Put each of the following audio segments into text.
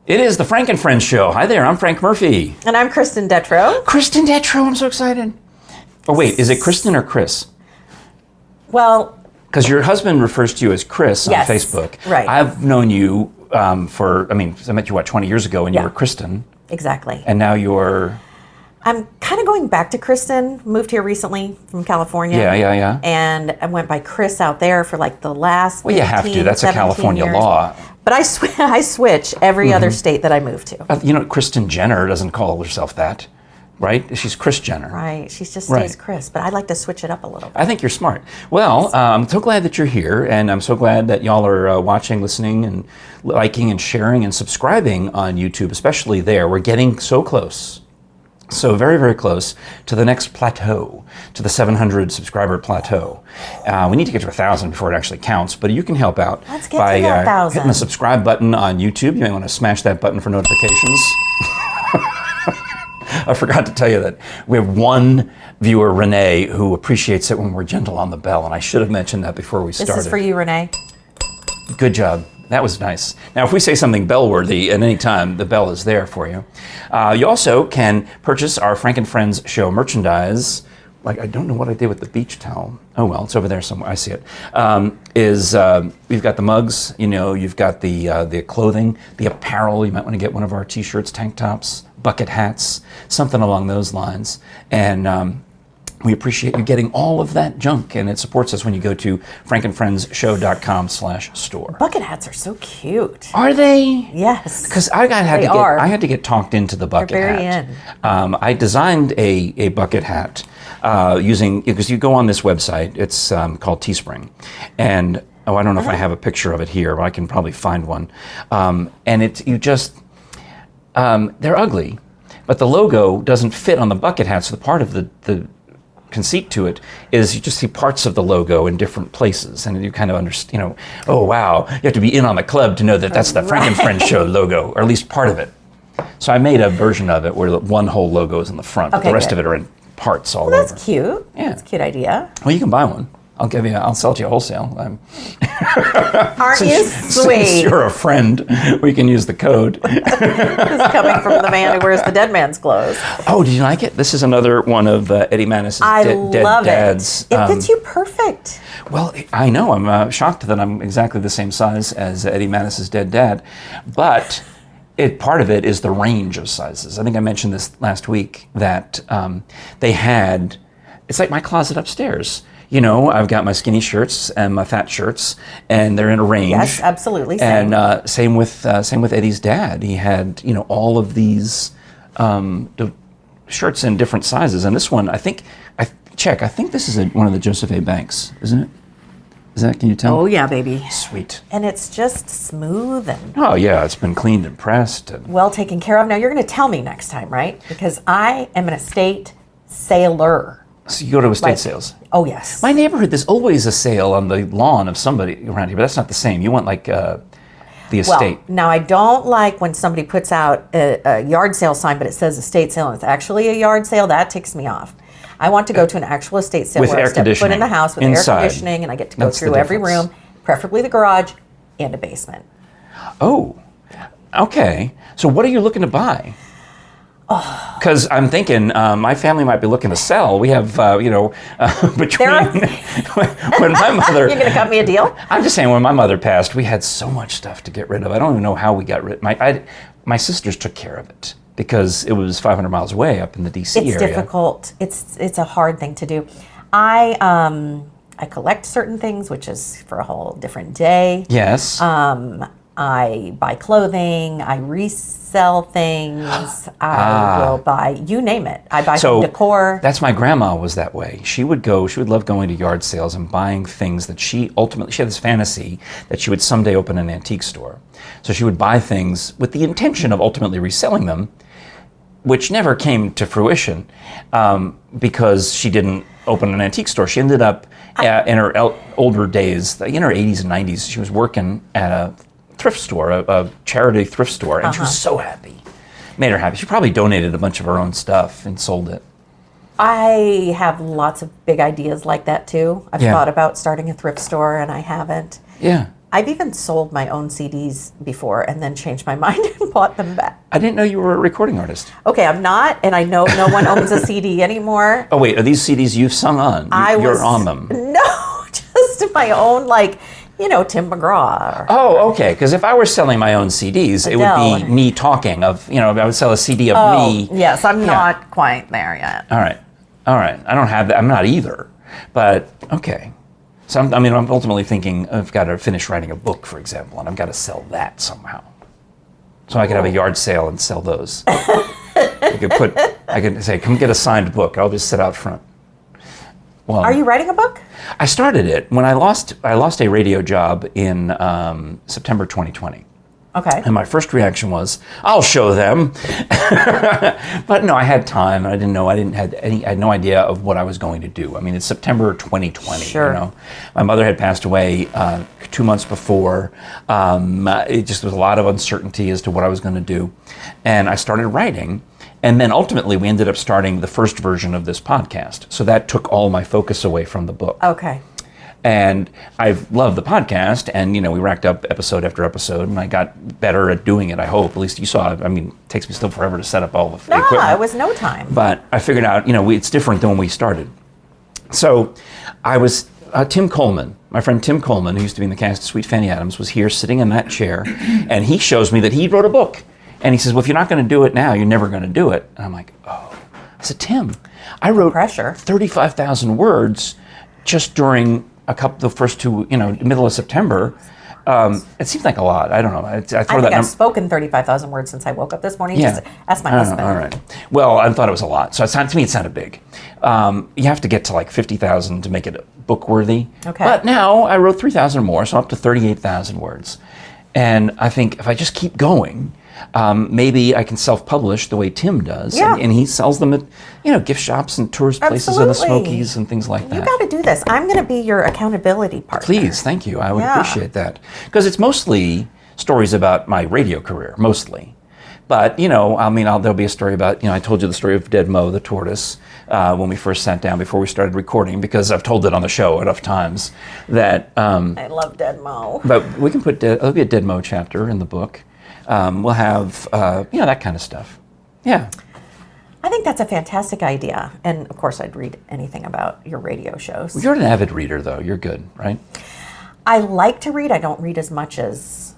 It is the Frank and Friends show. Hi there, I'm Frank Murphy. And I'm Kristen Detrow. Kristen Detrow, I'm so excited. Oh wait, is it Kristen or Kris? Well, because your husband refers to you as Kris on yes, Facebook. Right. I've known you I met you, 20 years ago, and you were Kristen. Exactly. And now you're... I'm kind of going back to Kristen. Moved here recently from California. Yeah. And I went by Kris out there for like the last 15, you have to. That's a California years. law. But I switch every other state that I move to. Kristen Jenner doesn't call herself that, right? She's Kris Jenner. Right. She just stays Kris. But I'd like to switch it up a little bit. I think you're smart. Well, I'm so glad that you're here, and I'm so glad that y'all are watching, listening, and liking, and sharing, and subscribing on YouTube, especially there. We're getting so close. So very, very close to the next plateau, to the 700 subscriber plateau. We need to get to 1,000 before it actually counts, but you can help out by hitting the subscribe button on YouTube. You may want to smash that button for notifications. I forgot to tell you that we have one viewer, Renee, who appreciates it when we're gentle on the bell, and I should have mentioned that before we started. This is for you, Renee. Good job. That was nice. Now, if we say something bell-worthy at any time, the bell is there for you. You also can purchase our Frank and Friends show merchandise. Like, I don't know what I did with the beach towel. Oh, well, it's over there somewhere. I see it. We've got the mugs, you've got the clothing, the apparel. You might want to get one of our t-shirts, tank tops, bucket hats, something along those lines. And we appreciate you getting all of that junk, and it supports us when you go to frankandfriendsshow.com/store. Bucket hats are so cute. Are they? Yes. Because I had to get talked into the bucket They're very hat. in. I designed a bucket hat because you go on this website. It's called Teespring, and I don't know if I have a picture of it here, but I can probably find one. And they're ugly, but the logo doesn't fit on the bucket hat. So the part of the conceit to it is you just see parts of the logo in different places, and you kind of understand, oh wow, you have to be in on the club to know that that's the Frank and Friends show logo, or at least part of it. So I made a version of it where one whole logo is in the front, but the rest of it are in parts all over. That's cute. Yeah. That's a cute idea. Well, you can buy one. I'll sell it to you wholesale. Aren't you sweet? Since you're a friend, we can use the code. This is coming from the man who wears the dead man's clothes. Oh, did you like it? This is another one of Eddie Mannis' Dead Dads. It fits you perfect. Well, I know. I'm shocked that I'm exactly the same size as Eddie Mannis' Dead Dad. But part of it is the range of sizes. I think I mentioned this last week that they had, it's like my closet upstairs. I've got my skinny shirts and my fat shirts, and they're in a range. Yes, absolutely. Same. And same with Eddie's dad. He had all of these shirts in different sizes, and this one I think this is one of the Joseph A. Banks, isn't it? Is that? Can you tell? Oh yeah, baby. Sweet. And it's just smooth and. Oh yeah, it's been cleaned and pressed and well taken care of. Now you're going to tell me next time, right? Because I am an estate sailor. So you go to estate sales? Oh, yes. My neighborhood, there's always a sale on the lawn of somebody around here, but that's not the same. You want the estate. Well, now I don't like when somebody puts out a yard sale sign, but it says estate sale, and it's actually a yard sale. That ticks me off. I want to go to an actual estate sale with where I step foot in the house with inside. air conditioning, and I get to go through every room, preferably the garage and a basement. Oh, okay. So what are you looking to buy? Because I'm thinking my family might be looking to sell. We have, between when my mother... You're going to cut me a deal? I'm just saying, when my mother passed, we had so much stuff to get rid of. I don't even know how we got rid of it. My sisters took care of it because it was 500 miles away up in the D.C. area. It's difficult. It's a hard thing to do. I collect certain things, which is for a whole different day. Yes. I buy clothing, I resell things, I will buy, you name it. I buy home decor. That's my grandma was that way. She would love going to yard sales and buying things that she had this fantasy that she would someday open an antique store. So she would buy things with the intention of ultimately reselling them, which never came to fruition because she didn't open an antique store. She ended up in her older days, in her 80s and 90s, she was working at a thrift store, a charity thrift store, and she was so happy. Made her happy. She probably donated a bunch of her own stuff and sold it. I have lots of big ideas like that too. I've thought about starting a thrift store and I haven't. Yeah. I've even sold my own CDs before and then changed my mind and bought them back. I didn't know you were a recording artist. Okay, I'm not, and I know no one owns a CD anymore. Oh wait, are these CDs you've sung on? You're on them. No, just my own, like, Tim McGraw. Oh, okay. Because if I were selling my own CDs, it would be me talking of, I would sell a CD of me. Yes, I'm not quite there yet. All right. I don't have that. I'm not either. But, okay. So, I'm ultimately thinking I've got to finish writing a book, for example, and I've got to sell that somehow. So I could have a yard sale and sell those. I could say, come get a signed book. I'll just sit out front. Well, are you writing a book? I started it when I lost a radio job in September 2020. Okay. And my first reaction was, I'll show them. But no, I had time. I had no idea of what I was going to do. I mean, it's September 2020. Sure. My mother had passed away 2 months before. It just was a lot of uncertainty as to what I was going to do. And I started writing. And then ultimately we ended up starting the first version of this podcast. So that took all my focus away from the book. Okay. And I've loved the podcast, and we racked up episode after episode, and I got better at doing it, I hope. At least you saw it. I mean, it takes me still forever to set up all the equipment. No, it was no time. But I figured out, it's different than when we started. So I was, Tim Coleman, my friend Tim Coleman, who used to be in the cast of Sweet Fanny Adams, was here sitting in that chair, and he shows me that he wrote a book. And he says, well, if you're not going to do it now, you're never going to do it. And I'm like, oh. I said, Tim, I wrote 35,000 words just during the first two, middle of September. It seems like a lot. I don't know. I think I've spoken 35,000 words since I woke up this morning. Yeah. Just ask my husband. All right. Well, I thought it was a lot. So to me, it sounded big. You have to get to like 50,000 to make it book worthy. Okay. But now I wrote 3,000 more, so I'm up to 38,000 words. And I think if I just keep going, maybe I can self-publish the way Tim does. Yeah. And he sells them at, gift shops and tourist places in the Smokies and things like that. You got to do this. I'm going to be your accountability partner. Please, thank you. I would appreciate that. Because it's mostly stories about my radio career, mostly. But, there'll be a story about, I told you the story of Dead Mo, the tortoise, when we first sat down before we started recording, because I've told it on the show enough times that... I love Dead Mo. But we can there'll be a Dead Mo chapter in the book. We'll have, that kind of stuff. Yeah. I think that's a fantastic idea. And, of course, I'd read anything about your radio shows. Well, you're an avid reader, though. You're good, right? I like to read. I don't read as much as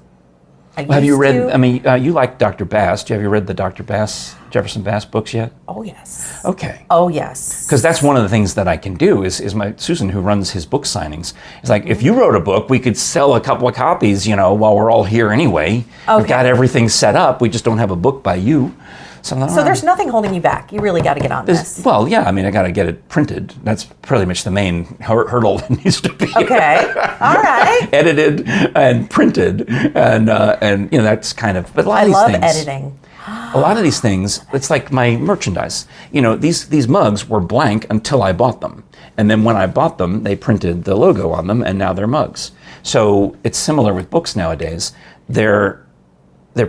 I used to. Have you read, you like Dr. Bass. Have you read the Dr. Bass, Jefferson Bass books yet? Oh, yes. Okay. Oh, yes. Because that's one of the things that I can do is my Susan, who runs his book signings, is like, if you wrote a book, we could sell a couple of copies, while we're all here anyway. Okay. We've got everything set up. We just don't have a book by you. So there's nothing holding you back. You really got to get on this. Well, yeah. I got to get it printed. That's pretty much the main hurdle that needs to be. Okay. All right. Edited and printed, and that's kind of. But a lot of these things. I love editing. A lot of these things, it's like my merchandise. These mugs were blank until I bought them, and then when I bought them, they printed the logo on them, and now they're mugs. So it's similar with books nowadays. They're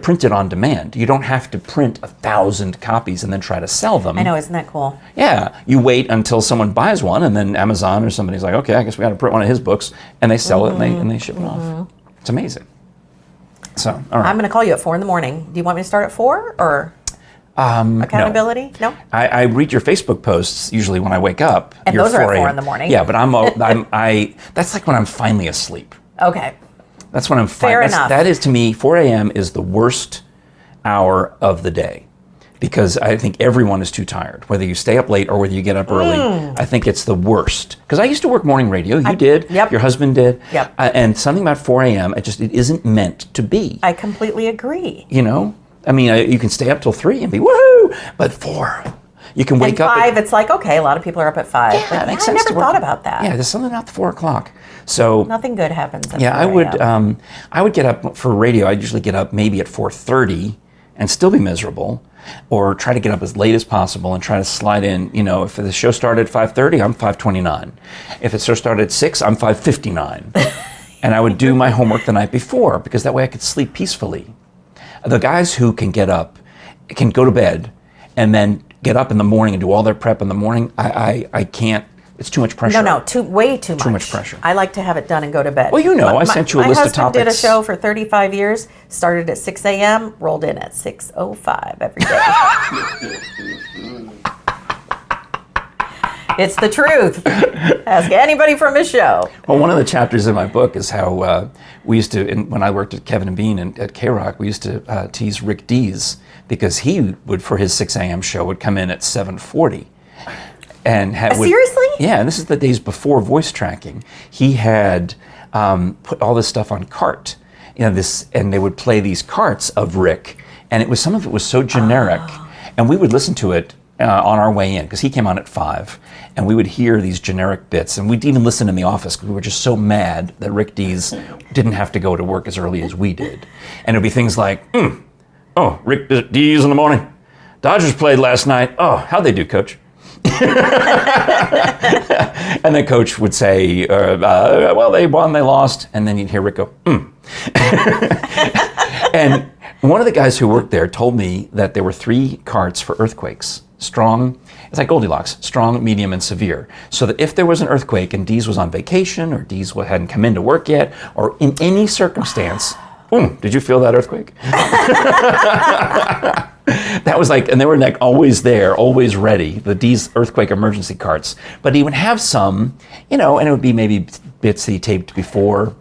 printed on demand. You don't have to print 1,000 copies and then try to sell them. I know, isn't that cool? Yeah, you wait until someone buys one, and then Amazon or somebody's like, okay, I guess we got to print one of his books, and they sell it and they ship it off. It's amazing. So, all right. I'm going to call you at 4 a.m. Do you want me to start at 4 or accountability? No. I read your Facebook posts usually when I wake up. And those are at 4 a.m. Yeah, but that's like when I'm finally asleep. Okay. That's when I'm Fair enough. That is, to me, 4 a.m. is the worst hour of the day, because I think everyone is too tired, whether you stay up late or whether you get up early. I think it's the worst. Because I used to work morning radio. You did. Yep. Your husband did. Yep. And something about 4 a.m., it isn't meant to be. I completely agree. You can stay up till 3 and be woohoo, but 4... You can wake up. 5, it's like, okay, a lot of people are up at 5. Yeah, that makes sense. I never thought about that. Yeah, there's something about the 4 o'clock. So nothing good happens at 4 I would get up for radio. I'd usually get up maybe at 4:30 and still be miserable, or try to get up as late as possible and try to slide in. If the show started at 5:30, I'm 5:29. If the show started at 6, I'm 5:59. And I would do my homework the night before, because that way I could sleep peacefully. The guys who can get up can go to bed and then get up in the morning and do all their prep in the morning. I can't It's too much pressure. No, way too much. Too much pressure. I like to have it done and go to bed. Well, you know, I sent you a list of My husband did a topics. show for 35 years, started at 6 a.m., rolled in at 6:05 every day. It's the truth. Ask anybody from his show. Well, one of the chapters in my book is how we used to, when I worked at Kevin and Bean and at K-Rock, we used to tease Rick Dees because he would, for his 6 a.m. show, would come in at 7:40. And Seriously? Yeah, and this is the days before voice tracking. He had put all this stuff on cart, and they would play these carts of Rick, and some of it was so generic, and we would listen to it on our way in because he came on at 5, and we would hear these generic bits, and we'd even listen in the office because we were just so mad that Rick Dees didn't have to go to work as early as we did, and it'd be things like, "Oh, Rick Dees in the morning. Dodgers played last night. Oh, how'd they do, Coach?" And the coach would say, well, they won, they lost. And then you'd hear Rick go, And one of the guys who worked there told me that there were 3 carts for earthquakes. Strong, it's like Goldilocks, strong, medium, and severe. So that if there was an earthquake and Dees was on vacation or Dees hadn't come into work yet, or in any circumstance, did you feel that earthquake? That was like, and they were like always there, always ready, the Dees earthquake emergency carts. But he would have some, and it would be maybe bits that he taped before,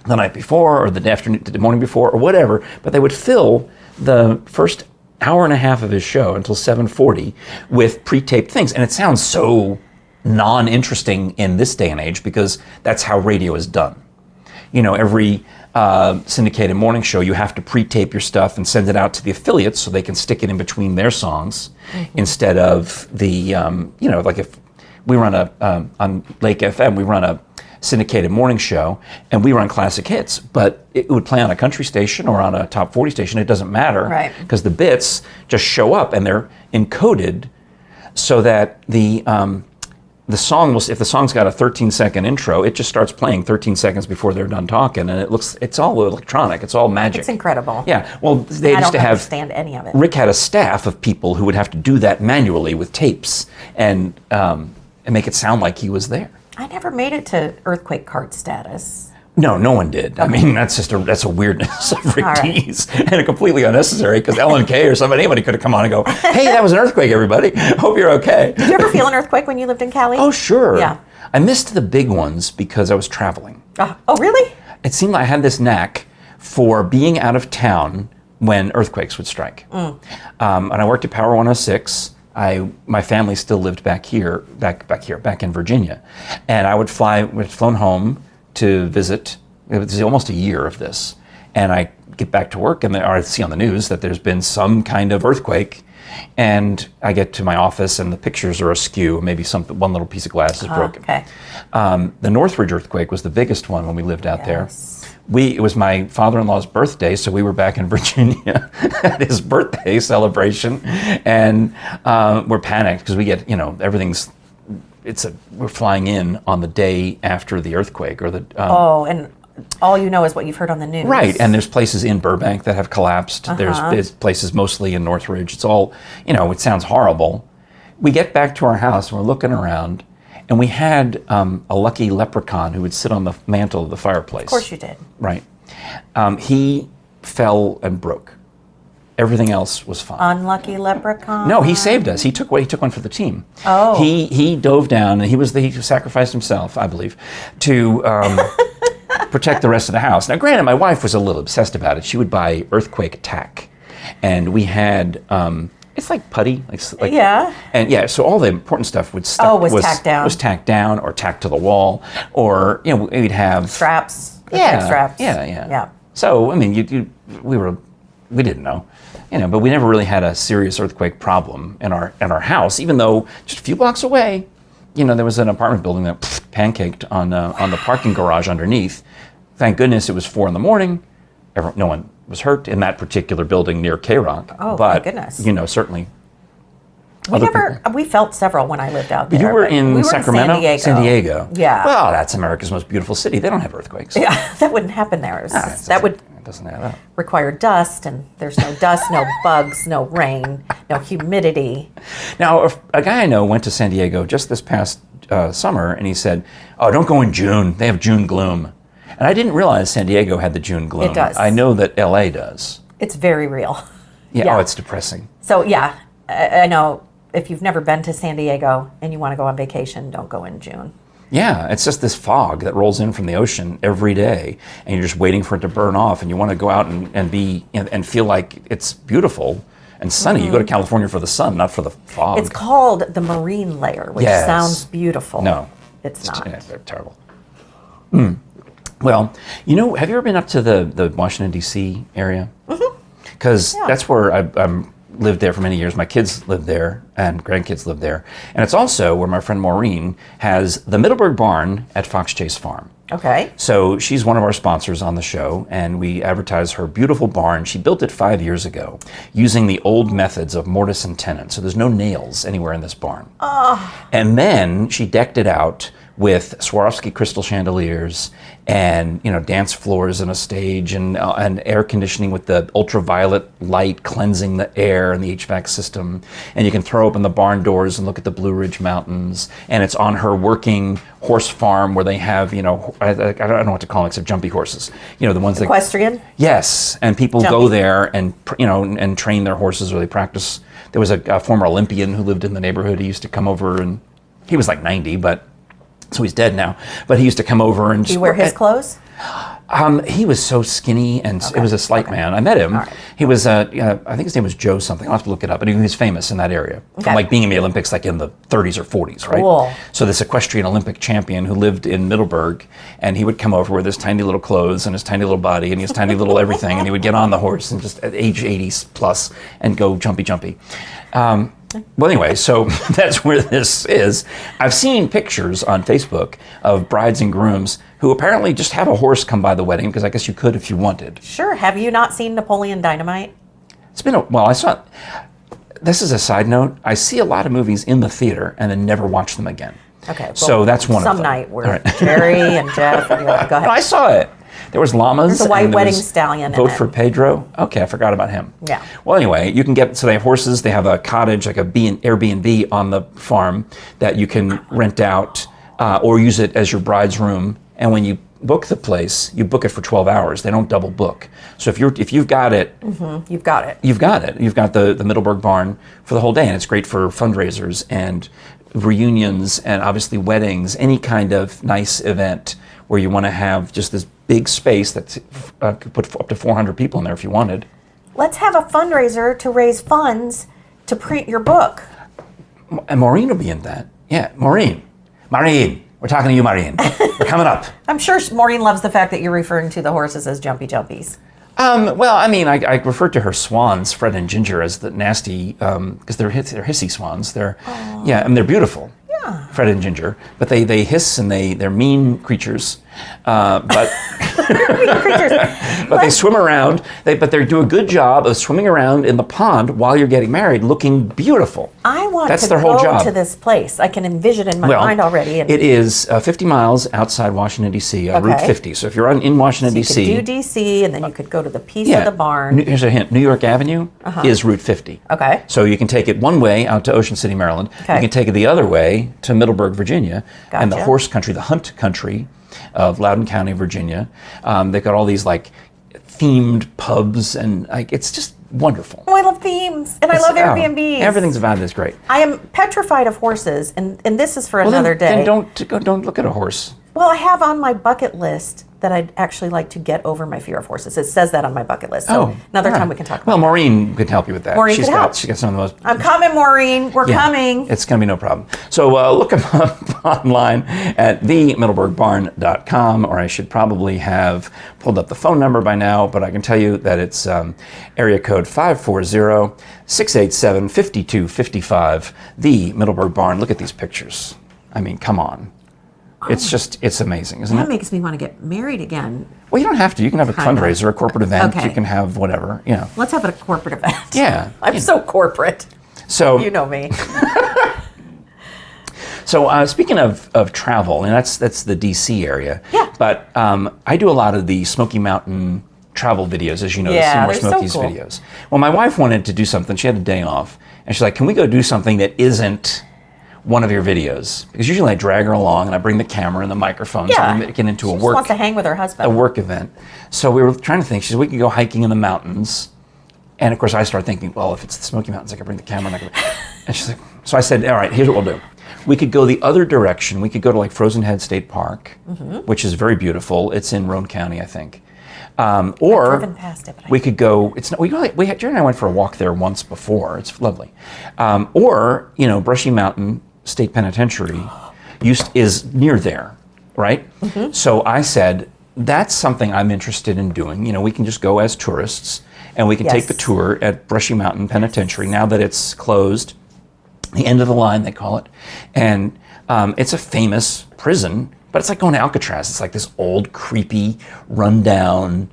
the night before, or the morning before, or whatever. But they would fill the first hour and a half of his show until 7:40 with pre-taped things. And it sounds so non-interesting in this day and age because that's how radio is done. Every syndicated morning show, you have to pre-tape your stuff and send it out to the affiliates so they can stick it in between their songs instead of the, like if we run on Lake FM, we run a syndicated morning show and we run classic hits, but it would play on a country station or on a top 40 station, it doesn't matter. Right. Because the bits just show up and they're encoded so that the song if the song's got a 13-second intro, it just starts playing 13 seconds before they're done talking, and it's all electronic, it's all magic. It's incredible. Yeah, well, they used to have. I don't understand any of it. Rick had a staff of people who would have to do that manually with tapes and make it sound like he was there. I never made it to earthquake cart status. No, no one did. I mean, that's a weirdness of Rick All right. Dees, and completely unnecessary because L&K or anybody could have come on and go, "Hey, that was an earthquake, everybody. Hope you're okay." Did you ever feel an earthquake when you lived in Cali? Oh, sure. Yeah. I missed the big ones because I was traveling. Oh, really? It seemed like I had this knack for being out of town when earthquakes would strike. And I worked at Power 106. My family still lived back in Virginia, and I would flown home to visit. It was almost a year of this, and I get back to work and I see on the news that there's been some kind of earthquake, and I get to my office and the pictures are askew. Maybe one little piece of glass is broken. Okay. The Northridge earthquake was the biggest one when we lived out there. Yes. It was my father-in-law's birthday, so we were back in Virginia at his birthday celebration, and we're panicked because we get, we're flying in on the day after the earthquake or the. And all you know is what you've heard on the news. Right, and there's places in Burbank that have collapsed. There's places mostly in Northridge. It's all, it sounds horrible. We get back to our house and we're looking around, and we had a lucky leprechaun who would sit on the mantle of the fireplace. Of course you did. Right. He fell and broke. Everything else was fine. Unlucky leprechaun. No, he saved us. He took one for the team. Oh. He dove down and he sacrificed himself, I believe, to protect the rest of the house. Now, granted, my wife was a little obsessed about it. She would buy earthquake tack, and we had it's like putty, like Yeah. And yeah, so all the important stuff was tacked down or tacked to the wall, or we'd have Straps. yeah, Straps. yeah. So I mean, we didn't know, but we never really had a serious earthquake problem in our house, even though just a few blocks away, there was an apartment building that pancaked on the parking garage underneath. Thank goodness it was 4 a.m. No one was hurt in that particular building near K-Rock. Oh, but, thank goodness. Certainly. We felt several when I lived out there. You were we in Sacramento? San Diego. Yeah. Well, that's America's most beautiful city. They don't have earthquakes. Yeah, that wouldn't happen there. It doesn't add up. Require dust, and there's no dust, no bugs, no rain, no humidity. Now, a guy I know went to San Diego just this past summer, and he said, "Oh, don't go in June. They have June gloom." And I didn't realize San Diego had the June gloom. It does. I know that LA does. It's very real. Yeah. Oh, it's depressing. So yeah, I know if you've never been to San Diego and you want to go on vacation, don't go in June. Yeah, it's just this fog that rolls in from the ocean every day, and you're just waiting for it to burn off, and you want to go out and feel like it's beautiful and sunny. You go to California for the sun, not for the fog. It's called the marine layer, which sounds beautiful. No. It's not. They're terrible. Well, have you ever been up to the Washington, D.C. area? Because that's where I lived there for many years. My kids lived there, and grandkids lived there. And it's also where my friend Maureen has the Middleburg Barn at Fox Chase Farm. Okay. So she's one of our sponsors on the show, and we advertise her beautiful barn. She built it 5 years ago using the old methods of mortise and tenon. So there's no nails anywhere in this barn. And then she decked it out with Swarovski crystal chandeliers and dance floors and a stage and air conditioning with the ultraviolet light cleansing the air and the HVAC system. And you can throw open the barn doors and look at the Blue Ridge Mountains. And it's on her working horse farm where they have, I don't know what to call them except jumpy horses. The ones that... Equestrian? Yes, and people go there and and train their horses or they practice. There was a former Olympian who lived in the neighborhood. He used to come over and he was like 90, so he's dead now. But he used to come over and... Do you wear his clothes? He was so skinny, and it was a slight man. I met him. Right. He was, I think his name was Joe something. I'll have to look it up. But he was famous in that area. From being in the Olympics in the 30s or 40s, right? Cool. So this equestrian Olympic champion who lived in Middleburg, and he would come over with his tiny little clothes and his tiny little body and his tiny little everything, and he would get on the horse and just at age 80 plus and go jumpy. Well, anyway, so that's where this is. I've seen pictures on Facebook of brides and grooms who apparently just have a horse come by the wedding, because I guess you could if you wanted. Sure. Have you not seen Napoleon Dynamite? It's been I saw, this is a side note, I see a lot of movies in the theater and then never watch them again. Okay. Well, so that's one of them. Some night where Jerry and Jeff, go ahead. No, I saw it. There was llamas. There's a white and wedding stallion in Vote it. for Pedro. Okay, I forgot about him. Yeah. Well, anyway, you can so they have horses. They have a cottage, like Airbnb on the farm that you can rent out or use it as your bride's room. And when you book the place, you book it for 12 hours. They don't double book. So if you've got it, you've got it. You've got it. You've got the Middleburg Barn for the whole day, and it's great for fundraisers and reunions and obviously weddings, any kind of nice event where you want to have just this big space that could put up to 400 people in there if you wanted. Let's have a fundraiser to raise funds to print your book. And Maureen will be in that. Yeah, Maureen, we're talking to you, Maureen. We're coming up. I'm sure Maureen loves the fact that you're referring to the horses as jumpy jumpies. Well, I mean, I referred to her swans, Fred and Ginger, as the nasty, because they're hissy swans. They're they're beautiful. Yeah. Fred and Ginger, but they hiss and they're mean creatures. But they swim around. But they do a good job of swimming around in the pond while you're getting married, looking beautiful. I want That's to their whole go job. to this place. I can envision in my mind already. It is 50 miles outside Washington, D.C., Route 50. So if you're in Washington, D.C. You could do D.C., and then you could go to the piece of the barn. Here's a hint. New York Avenue is Route 50. Okay. So you can take it one way out to Ocean City, Maryland. Okay. You can take it the other way to Middleburg, Virginia, and the Gotcha. horse country, the hunt country of Loudoun County, Virginia. They've got all these themed pubs, and it's just wonderful. Oh, I love themes, and I love Airbnbs. Everything's about this great. I am petrified of horses, and this is for another day. Then don't look at a horse. Well, I have on my bucket list that I'd actually like to get over my fear of horses. It saes that on my bucket list. So another time we can talk about Well, that. Maureen could help you with that. Maureen She's could help. She got some of the most... I'm coming, Maureen. We're coming. It's going to be no problem. So look them up online at themiddleburgbarn.com, or I should probably have pulled up the phone number by now, but I can tell you that it's area code 540-687-5255, The Middleburg Barn. Look at these pictures. I mean, come on. It's amazing, isn't it? That makes me want to get married again. Well, you don't have to. You can have a Kinda. fundraiser, a corporate event. Okay. You can have whatever, Let's have a corporate event. Yeah. I'm so corporate. So You know me. So speaking of travel, and that's the D.C. area. Yeah. But I do a lot of the Smoky Mountain travel videos, as you know, Yeah, the Seymour they're so Smokies cool. videos. Well, my wife wanted to do something. She had a day off, and she's like, "Can we go do something that isn't one of your videos? Because usually I drag her along and I bring the camera and the microphone so we make it into she a just work wants to hang with her husband. a work event. So we were trying to think. She said we could go hiking in the mountains, and of course I started thinking, well, if it's the Smoky Mountains, I could bring the camera. And she's like, so I said, all right, here's what we'll do. We could go the other direction. We could go to like Frozen Head State Park, which is very beautiful. It's in Roane County, I think. Or I've driven past it, but we could go. It's not. Jerry and I went for a walk there once before. It's lovely. Or Brushy Mountain State Penitentiary is near there, right? So I said that's something I'm interested in doing. We can just go as tourists and we can take the tour at Brushy Mountain Penitentiary now that it's closed. The end of the line, they call it, and it's a famous prison. But it's like going to Alcatraz. It's like this old, creepy, rundown.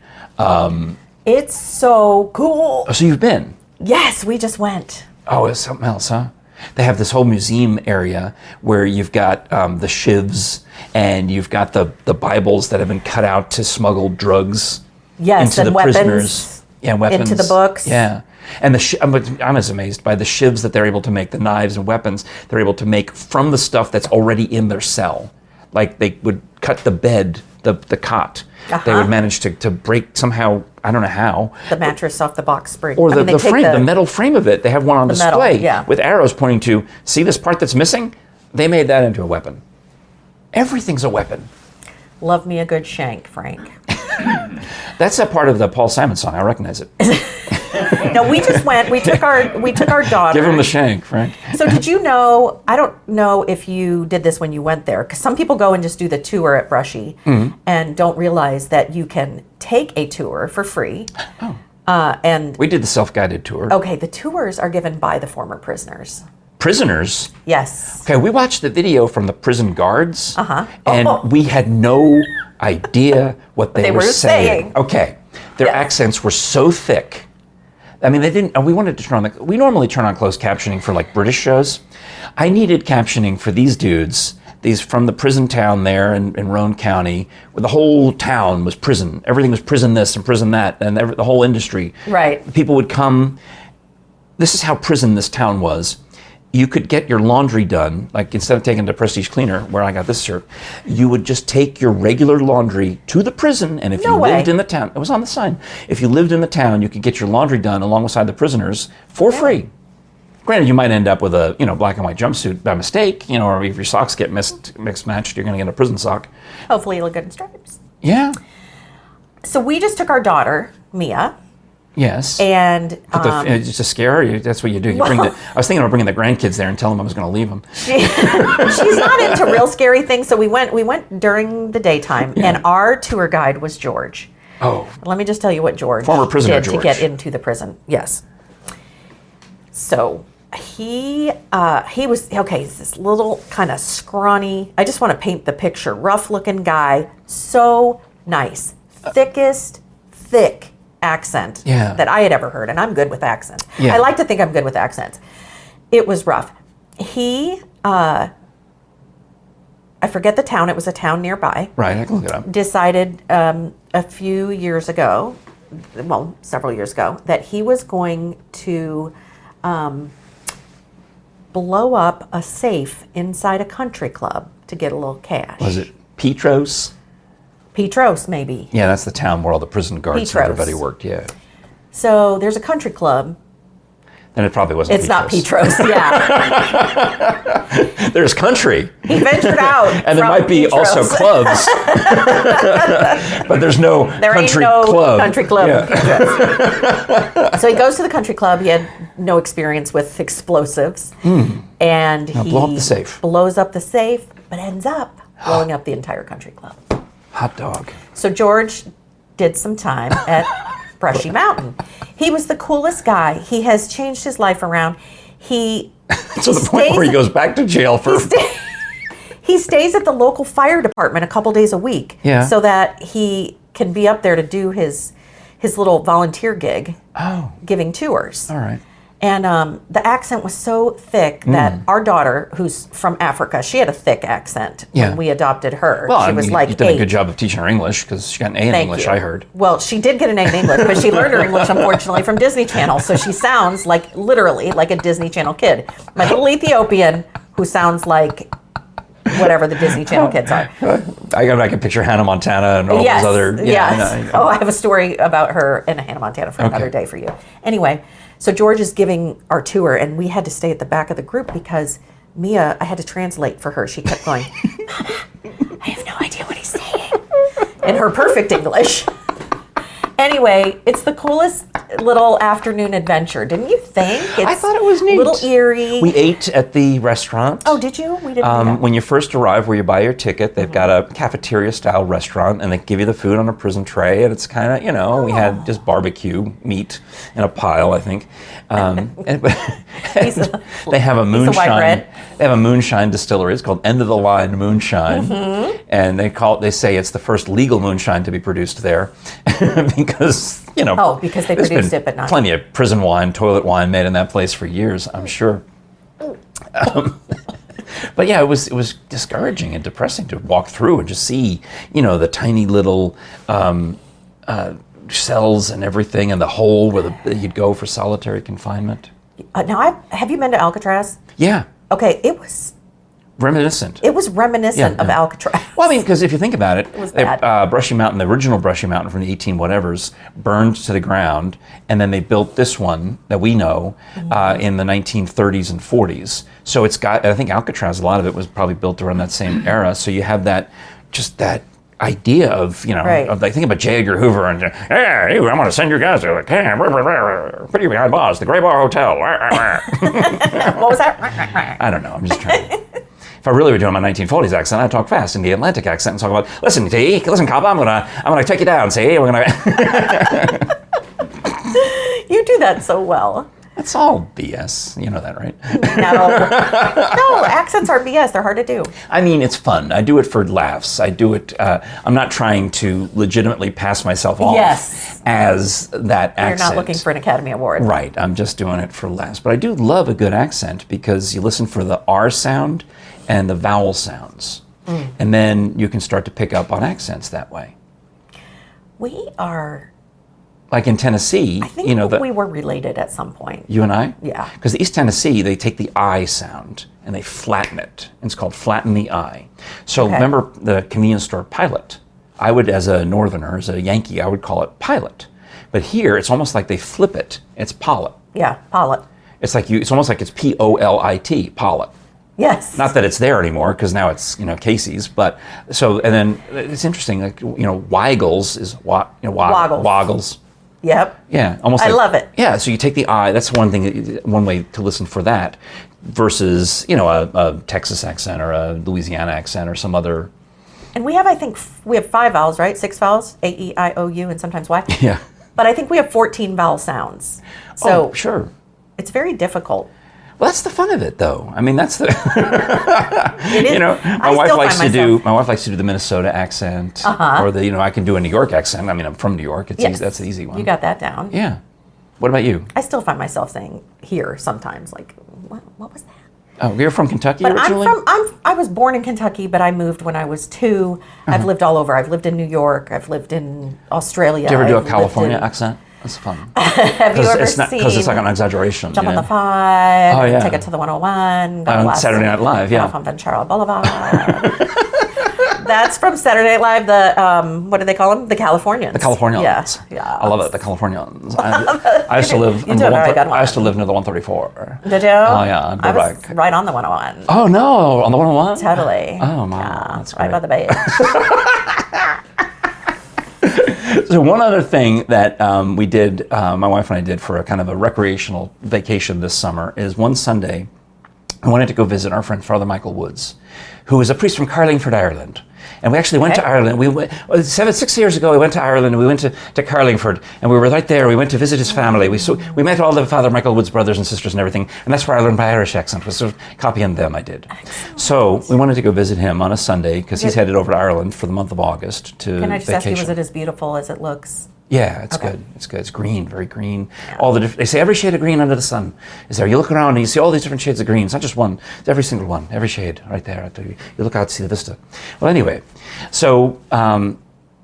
It's so cool. Oh, so you've been? Yes, we just went. Oh, it's something else, huh? They have this whole museum area where you've got the shivs and you've got the Bibles that have been cut out to smuggle drugs into the weapons. Prisoners. Yeah, weapons. Into the books. Yeah. And I'm as amazed by the shivs that they're able to make, the knives and weapons they're able to make from the stuff that's already in their cell. Like they would cut the bed, the cot. They would manage to break somehow, I don't know how. The mattress off the box spring. Or the frame, the metal frame of it. They have one on display with arrows pointing to, see this part that's missing? They made that into a weapon. Everything's a weapon. Love me a good shank, Frank. That's a part of the Paul Simon song. I recognize it. No, we just went. We took our daughter. Give him the shank, Frank. So did you know? I don't know if you did this when you went there, because some people go and just do the tour at Brushy and don't realize that you can take a tour for free. Oh. And we did the self-guided tour. Okay, the tours are given by the former prisoners. Prisoners? Yes. Okay, we watched the video from the prison guards, and we had no idea what they were saying. Okay, their accents were so thick. I mean, they didn't. We wanted to turn on we normally turn on closed captioning for like British shows. I needed captioning for these dudes. These from the prison town there in Roane County, where the whole town was prison. Everything was prison this and prison that, and the whole industry. Right. People would come. This is how prison this town was. You could get your laundry done, like instead of taking it to Prestige Cleaner, where I got this shirt, you would just take your regular laundry to the prison, and if you lived in the town, it was on the sign, if you lived in the town, you could get your laundry done alongside the prisoners for free. Granted, you might end up with a black and white jumpsuit by mistake, or if your socks get mixed matched, you're going to get a prison sock. Hopefully you look good in stripes. Yeah. So we just took our daughter, Mia. Yes. And just to scare her, that's what you do. I was thinking of bringing the grandkids there and telling them I was going to leave them. She's not into real scary things, so we went during the daytime, and our tour guide was George. Oh. Let me just tell you what George former prisoner did George. To get into the prison. Yes. So he was he's this little kind of scrawny. I just want to paint the picture. Rough-looking guy, so nice, thick accent that I had ever heard, and I'm good with accents. Yeah. I like to think I'm good with accents. It was rough. He, I forget the town. It was a town nearby. Right, I can look it up. Decided a few years ago, several years ago, that he was going to blow up a safe inside a country club to get a little cash. Was it Petros? Petros, maybe. Yeah, that's the town where all the prison guards and everybody worked, yeah. So there's a country club. Then it probably wasn't Petros. It's not Petros, yeah. There's country. He ventured out. And there might be Petros. also clubs. But there's no country club. Country club in Petros. So he goes to the country club. He had no experience with explosives. And he blow up the safe. Blows up the safe, but ends up blowing up the entire country club. Hot dog. So George did some time at Brushy Mountain. He was the coolest guy. He has changed his life around. To the point where he goes back to jail for... He stays at the local fire department a couple days a week so that he can be up there to do his little volunteer gig, giving tours. All right. And the accent was so thick that our daughter, who's from Africa, she had a thick accent when we adopted her. Well, she was like you did a good job of teaching her English because she got an A in English, I heard. Well, she did get an A in English, but she learned her English, unfortunately, from Disney Channel. So she sounds literally like a Disney Channel kid. My little Ethiopian who sounds like whatever the Disney Channel kids are. I can picture Hannah Montana and all Yes, those other. yes. Oh, I have a story about her and Hannah Montana for another day for you. Anyway, so George is giving our tour, and we had to stay at the back of the group because Mia, I had to translate for her. She kept going, Mama, I have no idea what he's saying. In her perfect English. Anyway, it's the coolest little afternoon adventure, didn't you think? I thought it was neat. A little eerie. We ate at the restaurant. Oh, did you? We didn't do that. When you first arrive, where you buy your ticket, they've got a cafeteria-style restaurant, and they give you the food on a prison tray, and it's kind of, we had just barbecue meat in a pile, I think. They have a moonshine. They have a moonshine distillery. It's called End of the Line Moonshine, and they say it's the first legal moonshine to be produced there, because because they produced it, but not plenty of prison wine, toilet wine made in that place for years, I'm sure. But yeah, it was discouraging and depressing to walk through and just see, the tiny little cells and everything, and the hole where you'd go for solitary confinement. Now, have you been to Alcatraz? Yeah. Okay, it was reminiscent. It was reminiscent of Alcatraz. Well, I mean, because if you think about it, was bad. Brushy Mountain, the original Brushy Mountain from the 18-whatevers, burned to the ground, and then they built this one that we know in the 1930s and 40s. So it's got, I think Alcatraz, a lot of it was probably built around that same era. So you have that idea of, of like, think about J. Edgar Hoover and, hey, I'm going to send you guys to the pretty behind boss, the Gray Bar Hotel. What was that? I don't know. I'm just trying to. If I really were doing my 1940s accent, I'd talk fast in the Atlantic accent and talk about, listen, cop, I'm gonna take you down, see? We're gonna. You do that so well. It's all BS. You know that, right? No, accents are BS. They're hard to do. I mean, it's fun. I do it for laughs. I do it. I'm not trying to legitimately pass myself off as that accent. You're not looking for an Academy Award. Right. I'm just doing it for laughs. But I do love a good accent because you listen for the R sound and the vowel sounds. And then you can start to pick up on accents that way. We are... Like in Tennessee, I think we were related at some point. You and I? Yeah. Because East Tennessee, they take the I sound and they flatten it. It's called flatten the I. So remember the convenience store Pilot? I would, as a northerner, as a Yankee, I would call it Pilot. But here, it's almost like they flip it. It's Pollitt. Yeah, Pollitt. It's like it's almost like it's P-O-L-I-T, Pollitt. Yes. Not that it's there anymore, because now it's Casey's. But so, and then it's interesting. Like Weigels is Woggles. Yep. Yeah, almost. I love it. Yeah, so you take the I. That's one way to listen for that, versus a Texas accent or a Louisiana accent or some other. And we have, I think, 5 vowels, right? 6 vowels: A, E, I, O, U, and sometimes Y. Yeah. But I think we have 14 vowel sounds. So sure. It's very difficult. Well, that's the fun of it, though. I mean, that's the. It is. My wife likes to do the Minnesota accent, or the I can do a New York accent. I mean, I'm from New York. It's easy, that's the easy one. You got that down. Yeah. What about you? I still find myself saying here sometimes, like, what was that? Oh, you're from Kentucky originally? I was born in Kentucky, but I moved when I was 2. I've lived all over. I've lived in New York. I've lived in Australia. Do you ever do a California accent? That's fun. Have you ever seen? Because it's like an exaggeration. Jump on the 5. Oh, yeah. Take it to the 101. On Saturday Night Live, yeah. Off on Ventura Boulevard. That's from Saturday Night Live. The what do they call them? The Californians. The Californians. Yeah. I love it. The Californians. I used to live. I used to live near the 134. Did you? Oh yeah. I was right on the 101. Oh no, on the 101. Totally. Oh my. Yeah, That's great. right by the bay. So one other thing that we did, my wife and I did for a kind of a recreational vacation this summer is one Sunday, I wanted to go visit our friend Father Michael Woods, who is a priest from Carlingford, Ireland. And we actually went to Ireland. We went 6 years ago. We went to Ireland and we went to Carlingford, and we were right there. We went to visit his family. We met all the Father Michael Woods brothers and sisters and everything, and that's where I learned my Irish accent. Was sort of copying them. I did. Excellent. So we wanted to go visit him on a Sunday because he's headed over to Ireland for the month of August to Can I just vacation. ask you, was it as beautiful as it looks? Yeah, it's good. It's good. It's green, very green. Yeah. They say every shade of green under the sun is there. You look around and you see all these different shades of green. It's not just one. It's every single one, every shade right there. You look out to see the vista. Well, anyway, so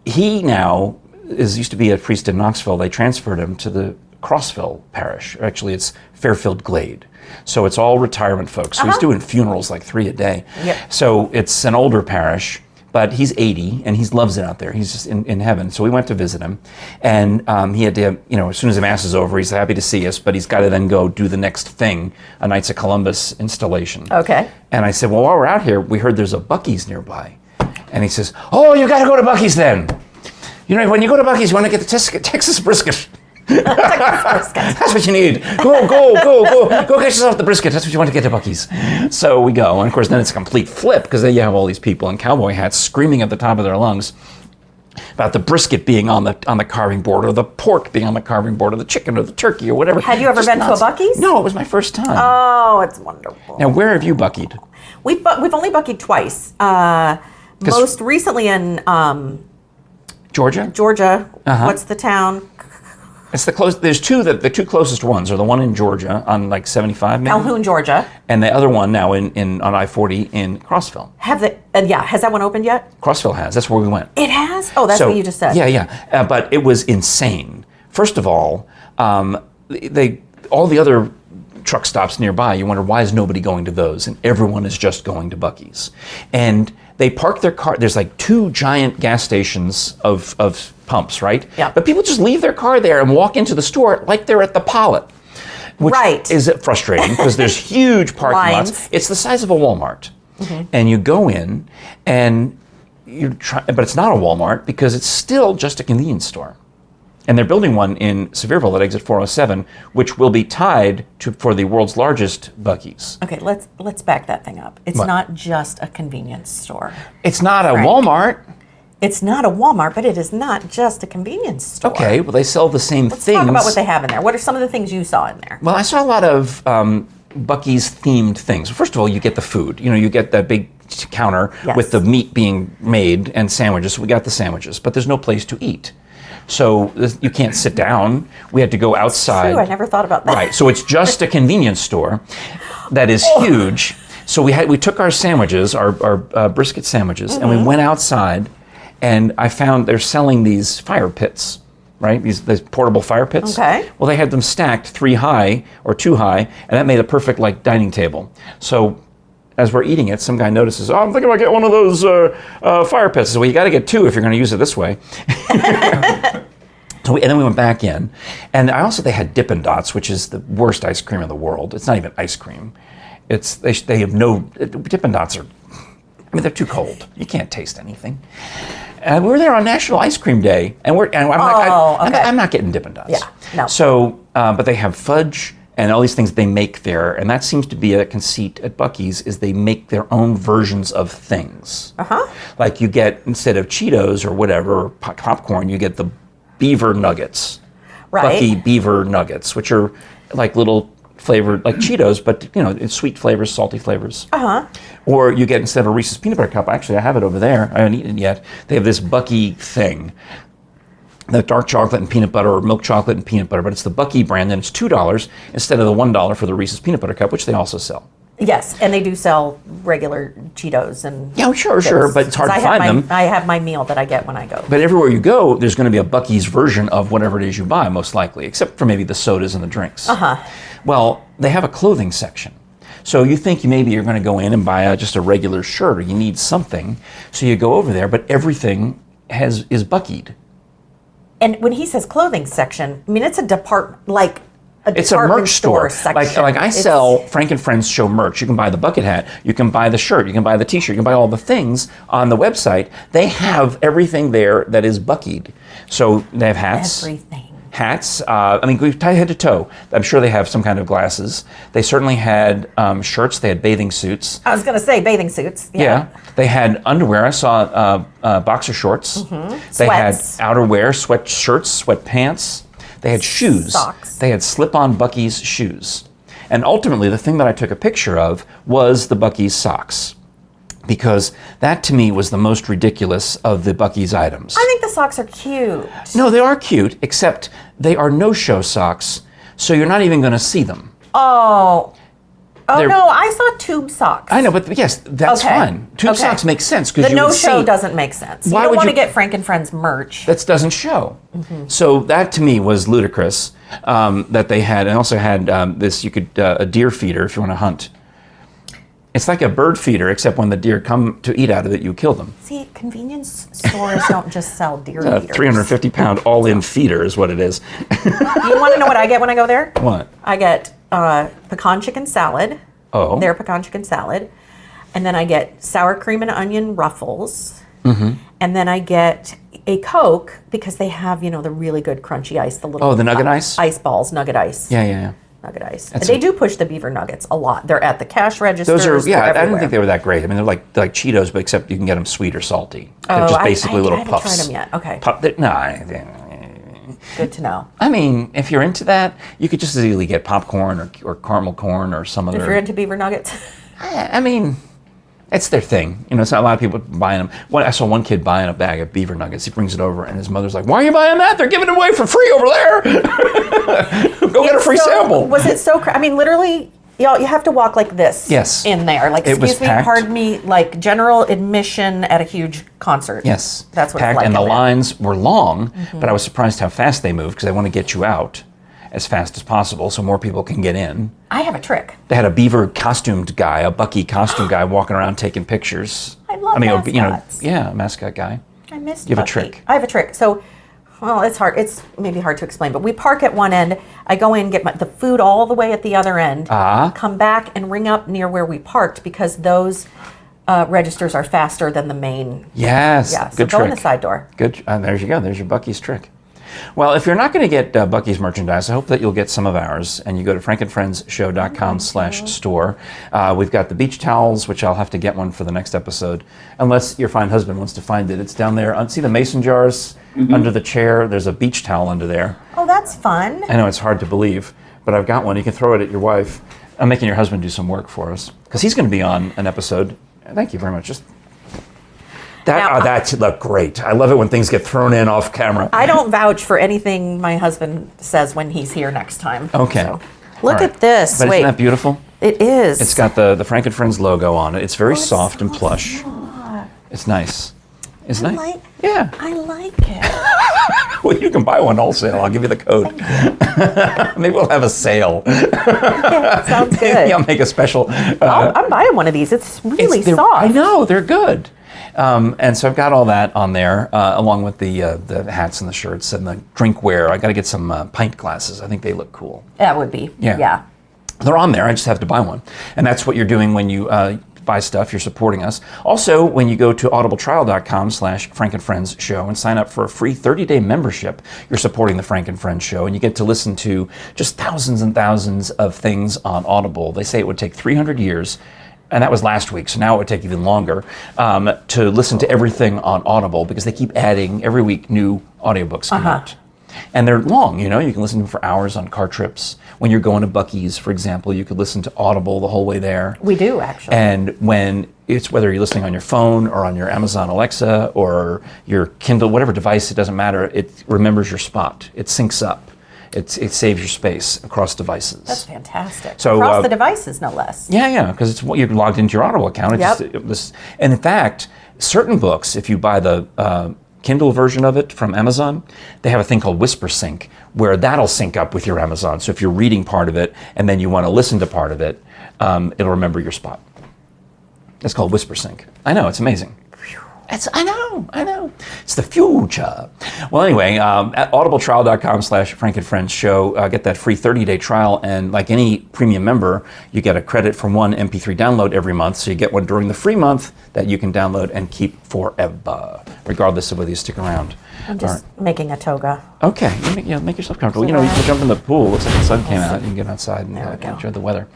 he now used to be a priest in Knoxville. They transferred him to the Crossville Parish. Actually, it's Fairfield Glade. So it's all retirement folks. So he's doing funerals like 3 a day. Yep. So it's an older parish, but he's 80 and he loves it out there. He's just in heaven. So we went to visit him, and he had to, as soon as the mass is over, he's happy to see us, but he's got to then go do the next thing, a Knights of Columbus installation. Okay. And I said, well, while we're out here, we heard there's a Buckies nearby. And he says, oh, you got to go to Buckies then. When you go to Buckies, you want to get the Texas brisket. That's what you need. Go get yourself the brisket. That's what you want to get to Buckies. So we go, and of course then it's a complete flip, because then you have all these people in cowboy hats screaming at the top of their lungs about the brisket being on the carving board, or the pork being on the carving board, or the chicken, or the turkey, or whatever. Had you ever been to a Buckies? No, it was my first time. Oh, it's wonderful. Now, where have you buckied? We've only buckied twice. Most recently in Georgia. What's the town? It's the close. There's the two closest ones are the one in Georgia on like 75, maybe? Calhoun, Georgia. And the other one now on I-40 in Crossville. Has that one opened yet? Crossville has. That's where we went. It has? Oh, that's what you just said. Yeah. But it was insane. First of all, all the other truck stops nearby, you wonder, why is nobody going to those? And everyone is just going to Buckies. And they park their car. There's like 2 giant gas stations of pumps, right? Yeah. But people just leave their car there and walk into the store like they're at the Pollitt. Which is frustrating, because there's huge parking lots. It's the size of a Walmart. Mm-hmm. And you go in, and but it's not a Walmart, because it's still just a convenience store. And they're building one in Sevierville at exit 407, which will be tied for the world's largest Buckies. Okay, let's back that thing up. It's not just a convenience store. It's not a Walmart. It's not a Walmart, but it is not just a convenience store. Okay, well, they sell the same things. Let's talk about what they have in there. What are some of the things you saw in there? Well, I saw a lot of Buckies themed things. First of all, you get the food. You get that big counter with the meat being made and sandwiches. So we got the sandwiches, but there's no place to eat. So you can't sit down. We had to go outside. True, I never thought about that. Right, so it's just a convenience store that is huge. So we took our sandwiches, our brisket sandwiches, and we went outside, and I found they're selling these fire pits, right? These portable fire pits. Okay. Well, they had them stacked 3 high or 2 high, and that made a perfect dining table. So as we're eating it, some guy notices, I'm thinking about getting one of those fire pits. So you got to get 2 if you're going to use it this way. And then we went back in, and they had Dippin' Dots, which is the worst ice cream in the world. It's not even ice cream. They have no Dippin' Dots they're too cold. You can't taste anything. And we were there on National Ice Cream Day, and I'm not getting Dippin' Dots. Yeah, no. So, but they have fudge and all these things they make there, and that seems to be a conceit at Buckies, is they make their own versions of things. Like you get, instead of Cheetos or whatever, or popcorn, you get the beaver nuggets. Right. Buc-ee beaver nuggets, which are like little flavored, like Cheetos, but it's sweet flavors, salty flavors. Or you get, instead of a Reese's peanut butter cup, actually I have it over there, I haven't eaten it yet, they have this Buc-ee thing. The dark chocolate and peanut butter, or milk chocolate and peanut butter, but it's the Buc-ee brand, and it's $2 instead of the $1 for the Reese's peanut butter cup, which they also sell. Yes, and they do sell regular Cheetos and sure, but it's hard to find them. I have my meal that I get when I go. But everywhere you go, there's going to be a Buc-ee's version of whatever it is you buy, most likely, except for maybe the sodas and the drinks. Well, they have a clothing section. So you think maybe you're going to go in and buy just a regular shirt, or you need something, so you go over there, but everything is Buc-ee'd. And when he says clothing section, it's a department, it's a merch store. Section. Like I sell Frank and Friends show merch. You can buy the bucket hat, you can buy the shirt, you can buy the t-shirt, you can buy all the things on the website. They have everything there that is Buc-ee'd. So they have hats. Everything. Hats. We've tied head to toe. I'm sure they have some kind of glasses. They certainly had shirts. They had bathing suits. I was going to say bathing suits. Yeah. They had underwear. I saw boxer shorts. They had outerwear, sweatshirts, sweatpants. They had shoes. Socks. They had slip-on Buc-ee's shoes. And ultimately, the thing that I took a picture of was the Buc-ee's socks, because that to me was the most ridiculous of the Buc-ee's items. I think the socks are cute. No, they are cute, except they are no-show socks, so you're not even going to see them. Oh. Oh, no, I saw tube socks. I know, but yes, that's Okay. fine. Tube socks make sense because The you would no-show see. doesn't make sense. Why You don't would want to you- get Frank and Friends merch. That doesn't show. So that to me was ludicrous that they had, and also had this. You could a deer feeder if you want to hunt. It's like a bird feeder, except when the deer come to eat out of it, you kill them. See, convenience stores don't just sell deer A feeders. 350-pound all-in feeder is what it is. You want to know what I get when I go there? What? I get pecan chicken salad. Oh. Their pecan chicken salad. And then I get sour cream and onion ruffles. And then I get a Coke because they have, the really good crunchy ice. The little the nugget ice? Ice balls, nugget ice. Yeah. Nugget ice. And they do push the beaver nuggets a lot. They're at the cash registers. Those are, they're I didn't everywhere. think they were that great. I mean, they're like Cheetos, but except you can get them sweet or salty. They're just basically little I haven't puffs. tried them yet. Okay. Good to know. I mean, if you're into that, you could just as easily get popcorn or caramel corn or some other. If you're into beaver nuggets. I mean, it's their thing. It's not a lot of people buying them. I saw one kid buying a bag of beaver nuggets. He brings it over, and his mother's like, "Why are you buying that? They're giving it away for free over there. Go get a free sample." Was it so? I mean, literally, y'all, you have to walk like this. Yes. In there, like, It was excuse me, packed. pardon me, like general admission at a huge concert. Yes, That's what packed, it's like. and the in there. lines were long. But I was surprised how fast they moved because they want to get you out as fast as possible so more people can get in. I have a trick. They had a beaver costumed guy, a Buc-ee costume guy, walking around taking pictures. I love mascots. A mascot guy. I missed You have a Buc-ee. trick. I have a trick. So, well, it's hard. It's maybe hard to explain, but we park at one end. I go in, get the food all the way at the other end, come back and ring up near where we parked because those registers are faster than the main. Yes, Yeah, so good go trick. in the side door. Good. There you go. There's your Buc-ee's trick. Well, if you're not going to get Buc-ee's merchandise, I hope that you'll get some of ours. And you go to frankandfriendsshow.com/store. We've got the beach towels, which I'll have to get one for the next episode, unless your fine husband wants to find it. It's down there. See the mason jars under the chair? There's a beach towel under there. Oh, that's fun. I know it's hard to believe, but I've got one. You can throw it at your wife. I'm making your husband do some work for us because he's going to be on an episode. Thank you very much. That looked great. I love it when things get thrown in off camera. I don't vouch for anything my husband says when he's here next time. Okay. So, look All right. at this. But Wait. isn't that beautiful? It is. It's got the Frank and Friends logo on it. It's very soft and plush. soft. It's nice. It's nice. Yeah. I like it. Well, you can buy one wholesale. I'll give you the code. Maybe we'll have a sale. Yeah, sounds good. Maybe I'll make a special. I'm buying one of these. It's really they're- soft. I know, they're good. And so I've got all that on there, along with the hats and the shirts and the drinkware. I got to get some pint glasses. I think they look cool. That would be. Yeah. They're on there. I just have to buy one. And that's what you're doing when you buy stuff. You're supporting us. Also, when you go to audibletrial.com/frankandfriendsshow and sign up for a free 30-day membership, you're supporting the Frank and Friends show. And you get to listen to just thousands and thousands of things on Audible. They say it would take 300 years. And that was last week, so now it would take even longer to listen to everything on Audible because they keep adding every week new audiobooks come out. And they're long, you can listen to them for hours on car trips. When you're going to Buckies, for example, you could listen to Audible the whole way there. We do, actually. And whether you're listening on your phone or on your Amazon Alexa or your Kindle, whatever device, it doesn't matter, it remembers your spot. It syncs up. It saves your space across devices. That's fantastic. So, across the devices, no less. Yeah, because it's what you're logged into your Audible account. And in fact, certain books, if you buy the Kindle version of it from Amazon, they have a thing called Whisper Sync, where that'll sync up with your Amazon. So if you're reading part of it and then you want to listen to part of it, it'll remember your spot. It's called Whisper Sync. I know, it's amazing. I know. It's the future. Well, anyway, at audibletrial.com/Frank and Friends show, get that free 30-day trial. And like any premium member, you get a credit for one MP3 download every month. So you get one during the free month that you can download and keep forever, regardless of whether you stick around. I'm just making a toga. Okay, make yourself comfortable. You can jump in the pool. Looks like the sun came out. You can get outside and enjoy the weather.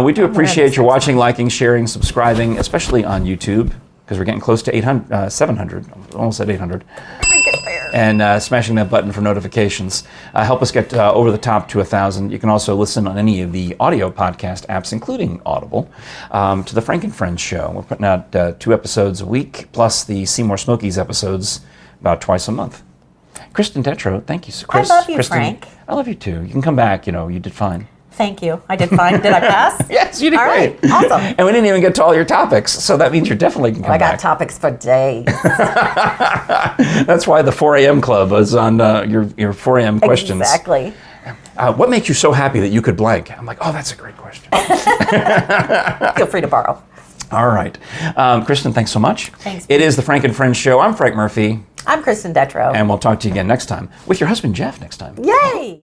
We do appreciate your watching, liking, sharing, subscribing, especially on YouTube, because we're getting close to 700, almost at 800. And smashing that button for notifications. Help us get over the top to 1,000. You can also listen on any of the audio podcast apps, including Audible, to the Frank and Friends show. We're putting out 2 episodes a week, plus the Seymour Smokies episodes about twice a month. Kristen Detrow, thank you, Kris. I love you, Kristen, Frank. I love you too. You can come back, you did fine. Thank you. I did fine. Did I pass? Yes, you did All great. right. Awesome. And we didn't even get to all your topics, so that means you definitely can come I got back. topics for days. That's why the 4 a.m. club was on your 4 a.m. questions. Exactly. What makes you so happy that you could blank? I'm like, oh, that's a great question. Feel free to borrow. All right. Kristen, thanks so much. Thanks. It is the Frank and Friends Show. I'm Frank Murphy, I'm Kristen Detrow. and we'll talk to you again next time with your husband, Jeff, next time. Yay!